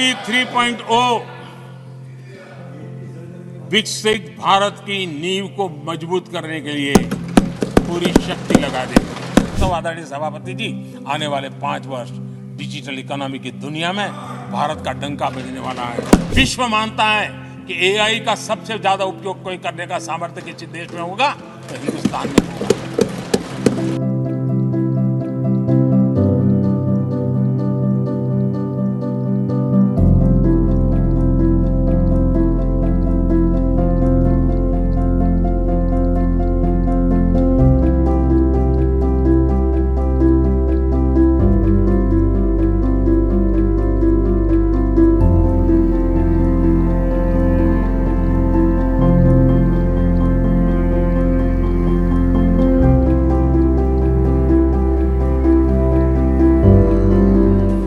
मोदी 3.0 विकसित भारत की नींव को मजबूत करने के लिए पूरी शक्ति लगा देंगे। तो आदरणीय सभापति जी, आने वाले 5 वर्ष डिजिटल इकोनॉमी की दुनिया में भारत का डंका बजने वाला है। विश्व मानता है कि एआई का सबसे ज्यादा उपयोग कोई करने का सामर्थ्य किसी देश में होगा तो हिंदुस्तान में होगा।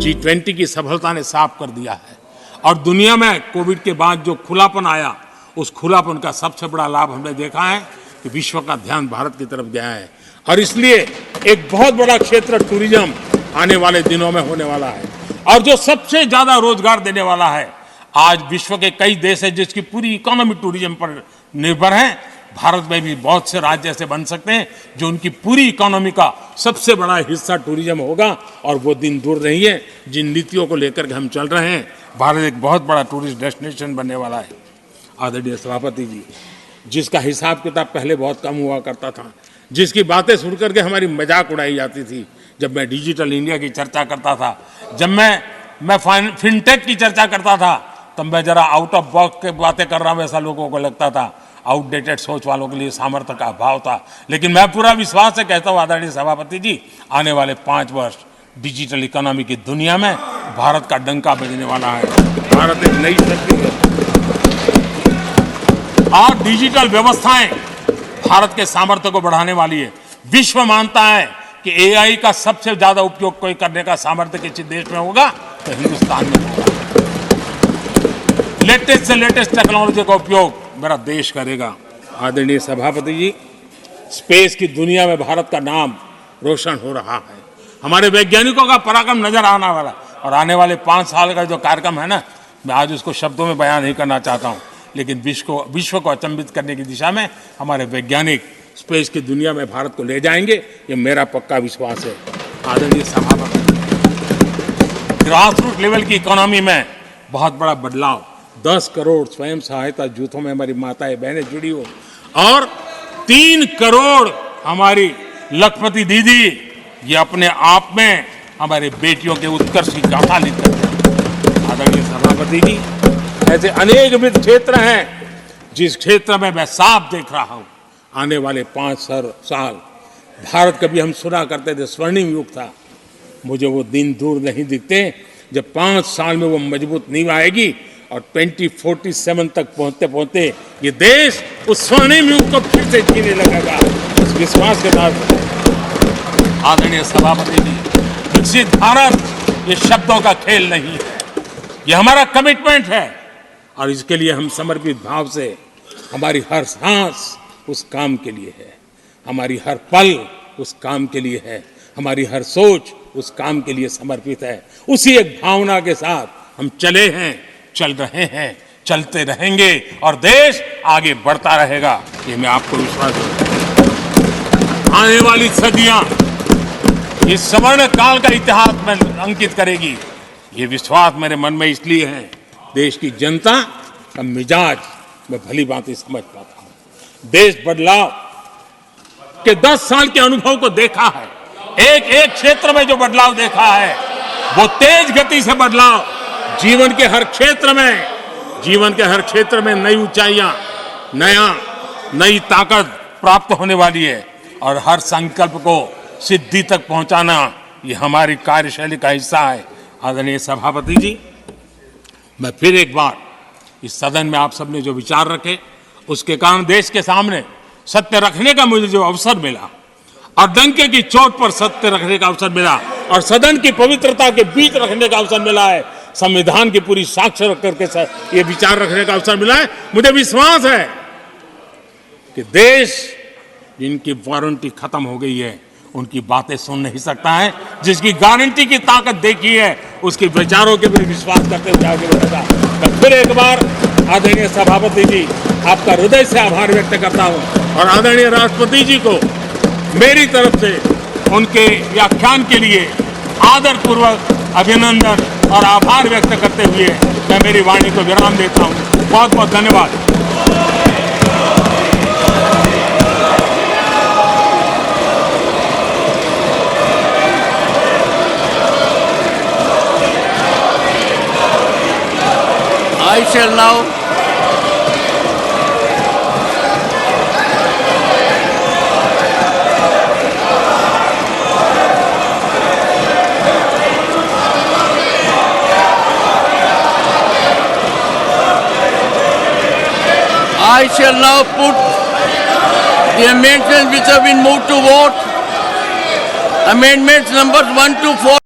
G20 की सफलता ने साफ कर दिया है और दुनिया में कोविड के बाद जो खुलापन आया, उस खुलापन का सबसे बड़ा लाभ हमने देखा है कि विश्व का ध्यान भारत की तरफ गया है और इसलिए एक बहुत बड़ा क्षेत्र टूरिज्म आने वाले दिनों में होने वाला है और जो सबसे ज्यादा रोजगार देने वाला है। आज विश्व के कई देश हैं जिसकी पूरी इकोनॉमी टूरिज्म पर निर्भर है। भारत में भी बहुत से राज्य ऐसे बन सकते हैं जो उनकी पूरी इकोनॉमी का सबसे बड़ा हिस्सा टूरिज्म होगा और वो दिन दूर नहीं है। जिन नीतियों को लेकर के हम चल रहे हैं, भारत एक बहुत बड़ा टूरिस्ट डेस्टिनेशन बनने वाला है। आदरणीय सभापति जी, जिसका हिसाब किताब पहले बहुत कम हुआ करता था, जिसकी बातें सुन करके हमारी मजाक उड़ाई जाती थी, जब मैं डिजिटल इंडिया की चर्चा करता था, जब मैं फिनटेक की चर्चा करता था, तब मैं जरा आउट ऑफ बॉक्स की बातें कर रहा हूँ ऐसा लोगों को लगता था। आउटडेटेड सोच वालों के लिए सामर्थ्य का अभाव था। लेकिन मैं पूरा विश्वास से कहता हूँ आदरणीय सभापति जी, आने वाले 5 वर्ष डिजिटल इकोनॉमी की दुनिया में भारत का डंका बजने वाला है। भारत एक नई शक्ति है और डिजिटल व्यवस्थाएं भारत के सामर्थ्य को बढ़ाने वाली है। विश्व मानता है कि एआई का सबसे ज्यादा उपयोग कोई करने का सामर्थ्य किसी देश में होगा तो हिंदुस्तान में होगा। लेटेस्ट से लेटेस्ट टेक्नोलॉजी का उपयोग मेरा देश करेगा। आदरणीय सभापति जी, स्पेस की दुनिया में भारत का नाम रोशन हो रहा है। हमारे वैज्ञानिकों का पराक्रम नजर आने वाला और आने वाले 5 साल का जो कार्यक्रम है ना, मैं आज उसको शब्दों में बयान नहीं करना चाहता हूं, लेकिन विश्व को अचंभित करने की दिशा में हमारे वैज्ञानिक स्पेस की दुनिया में भारत को ले जाएंगे, ये मेरा पक्का विश्वास है। आदरणीय सभापति, ग्रास रूट लेवल की इकोनॉमी में बहुत बड़ा बदलाव, 10 करोड़ स्वयं सहायता जूथों में हमारी माताएं बहनें जुड़ी हो और 3 करोड़ हमारी लखपति दीदी, ये अपने आप में हमारे बेटियों के उत्कर्ष की गाथा लिख करते हैं। आदरणीय सभापति जी, ऐसे अनेक विविध क्षेत्र हैं जिस क्षेत्र में मैं साफ देख रहा हूं आने वाले 5 साल भारत, कभी हम सुना करते थे स्वर्णिम युग था, मुझे वो दिन दूर नहीं दिखते जब 5 साल में वो मजबूत नींव आएगी और 2047 तक पहुंचते पहुंचते ये देश उस स्वर्णिम युग को फिर से जीने लगेगा। इस विश्वास के साथ आदरणीय सभापति जी, विकसित भारत ये शब्दों का खेल नहीं है, ये हमारा कमिटमेंट है और इसके लिए हम समर्पित भाव से, हमारी हर सांस उस काम के लिए है, हमारी हर पल उस काम के लिए है, हमारी हर सोच उस काम के लिए समर्पित है। उसी एक भावना के साथ हम चले हैं, चल रहे हैं, चलते रहेंगे और देश आगे बढ़ता रहेगा, ये मैं आपको विश्वास दूंगा। आने वाली सदियां इस स्वर्ण काल का इतिहास में अंकित करेगी, ये विश्वास मेरे मन में इसलिए है, देश की जनता का मिजाज मैं भली भांति समझ पाता हूं। देश बदलाव के 10 साल के अनुभव को देखा है, एक क्षेत्र में जो बदलाव देखा है वो तेज गति से बदलाव जीवन के हर क्षेत्र में नई ऊंचाइयां, नई ताकत प्राप्त होने वाली है और हर संकल्प को सिद्धि तक पहुंचाना ये हमारी कार्यशैली का हिस्सा है। आदरणीय सभापति जी, मैं फिर एक बार इस सदन में आप सबने जो विचार रखे, उसके कारण देश के सामने सत्य रखने का मुझे जो अवसर मिला और डंके की चोट पर सत्य रखने का अवसर मिला और सदन की पवित्रता के बीच रखने का अवसर मिला है, संविधान की पूरी साक्ष्य रख करके ये विचार रखने का अवसर मिला है। मुझे विश्वास है कि देश जिनकी वारंटी खत्म हो गई है उनकी बातें सुन नहीं सकता है। जिसकी गारंटी की ताकत देखी है उसके विचारों के भी विश्वास करते हुए आगे बढ़ेगा। मैं फिर एक बार आदरणीय सभापति जी आपका हृदय से आभार व्यक्त करता हूं और आदरणीय राष्ट्रपति जी को मेरी तरफ से उनके व्याख्यान के लिए आदरपूर्वक अभिनंदन और आभार व्यक्त करते हुए मैं मेरी वाणी को विराम देता हूं। बहुत बहुत धन्यवाद। I shall now put the amendments which have been moved to vote. Amendments numbers 1 to 4.